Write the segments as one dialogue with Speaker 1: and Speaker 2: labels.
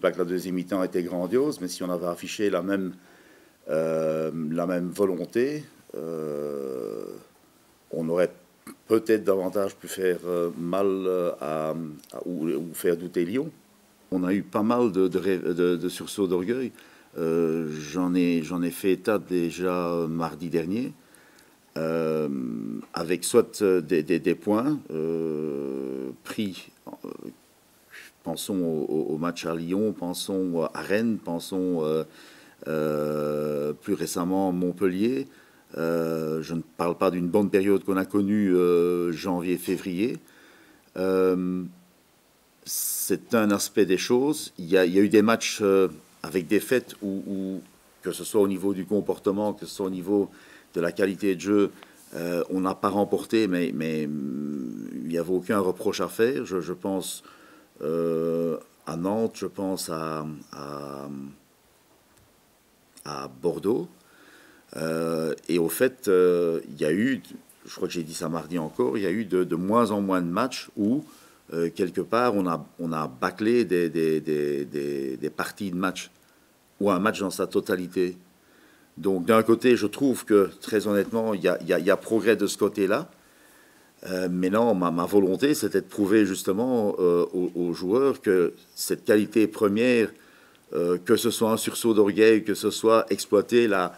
Speaker 1: pas que la deuxième mi-temps était grandiose, mais si on avait affiché la même volonté, on aurait peut-être davantage pu faire mal ou faire douter Lyon. On a eu pas mal de sursauts d'orgueil. J'en ai fait état déjà mardi dernier, avec soit des points pris. Pensons au match à Lyon, pensons à Rennes, pensons plus récemment à Montpellier. Je ne parle pas d'une bonne période qu'on a connue janvier-février. C'est un aspect des choses. Il y a eu des matchs avec des défaites où, que ce soit au niveau du comportement, que ce soit au niveau de la qualité de jeu, on n'a pas remporté, mais il n'y avait aucun reproche à faire. Je pense à Nantes, je pense à Bordeaux. Et au fait, il y a eu, je crois que j'ai dit ça mardi encore, il y a eu de moins en moins de matchs où, quelque part, on a bâclé des parties de match, ou un match dans sa totalité. Donc d'un côté, je trouve que, très honnêtement, il y a progrès de ce côté-là. Mais non, ma volonté, c'était de prouver justement aux joueurs que cette qualité première, que ce soit un sursaut d'orgueil, que ce soit exploiter la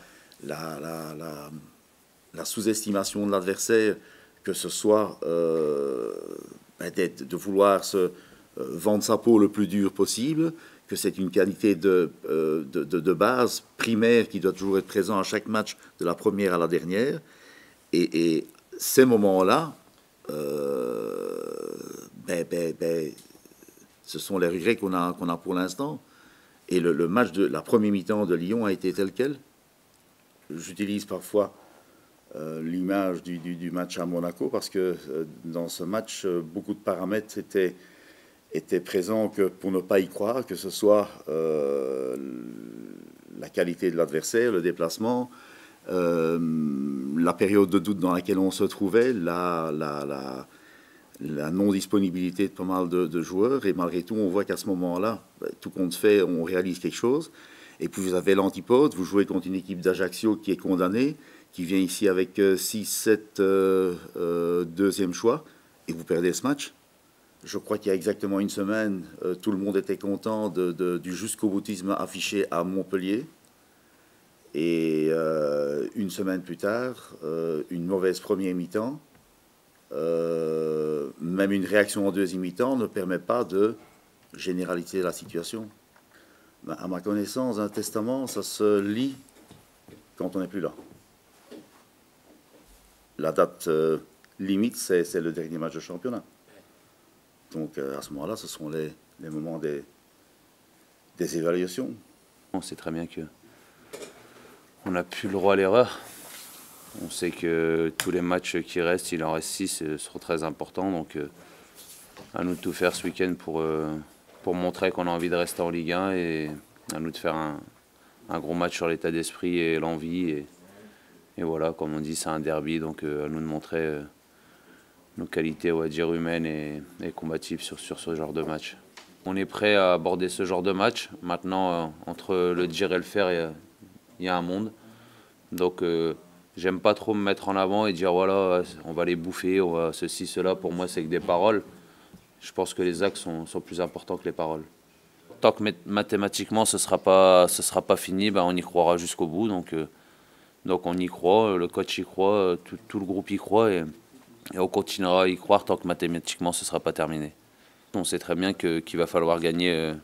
Speaker 1: sous-estimation de l'adversaire, que ce soit de vouloir se vendre sa peau le plus dur possible, que c'est une qualité de base primaire qui doit toujours être présent à chaque match, de la première à la dernière. Et ces moments-là, ce sont les regrets qu'on a pour l'instant. Et le match de la première mi-temps de Lyon a été tel quel. J'utilise parfois l'image du match à Monaco parce que dans ce match, beaucoup de paramètres étaient présents que pour ne pas y croire, que ce soit la qualité de l'adversaire, le déplacement, la période de doute dans laquelle on se trouvait, la non-disponibilité de pas mal de joueurs. Et malgré tout, on voit qu'à ce moment-là, tout compte fait, on réalise quelque chose. Et puis vous avez l'antipode, vous jouez contre une équipe d'Ajaccio qui est condamnée, qui vient ici avec 6-7 deuxième choix, et vous perdez ce match. Je crois qu'il y a exactement une semaine, tout le monde était content du jusqu'au boutisme affiché à Montpellier. Et une semaine plus tard, une mauvaise première mi-temps, même une réaction en deuxième mi-temps ne permet pas de généraliser la situation. À ma connaissance, un testament, ça se lit quand on n'est plus là. La date limite, c'est le dernier match de championnat. Donc à ce moment-là, ce sont les moments des évaluations.
Speaker 2: On sait très bien qu'on n'a plus le droit à l'erreur. On sait que tous les matchs qui restent, il en reste 6, seront très importants. Donc à nous de tout faire ce week-end pour montrer qu'on a envie de rester en Ligue 1 et à nous de faire un gros match sur l'état d'esprit et l'envie. Et voilà, comme on dit, c'est un derby, donc à nous de montrer nos qualités, on va dire, humaines et combatives sur ce genre de match. On est prêt à aborder ce genre de match. Maintenant, entre le dire et le faire, il y a un monde. Donc j'aime pas trop me mettre en avant et dire voilà, on va les bouffer, on va ceci, cela. Pour moi, c'est que des paroles. Je pense que les actes sont plus importants que les paroles. Tant que mathématiquement ce sera pas fini, ben, on y croira jusqu'au bout. Donc on y croit, le coach y croit, tout le groupe y croit et on continuera à y croire tant que mathématiquement ce ne sera pas terminé. On sait très bien qu'il va falloir gagner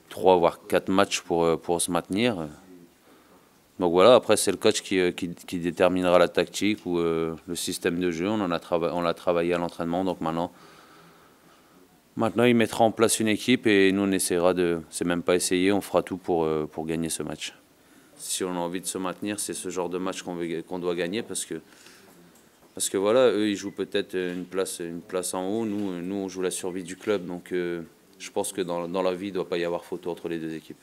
Speaker 2: 3 voire 4 matchs pour se maintenir. Donc voilà, après c'est le coach qui déterminera la tactique ou le système de jeu. On l'a travaillé à l'entraînement, donc maintenant il mettra en place une équipe et nous on essaiera c'est même pas essayer, on fera tout pour gagner ce match. Si on a envie de se maintenir, c'est ce genre de match qu'on doit gagner parce que voilà, eux ils jouent peut-être une place en haut, nous on joue la survie du club, donc je pense que dans la vie il ne doit pas y avoir photo entre les deux équipes.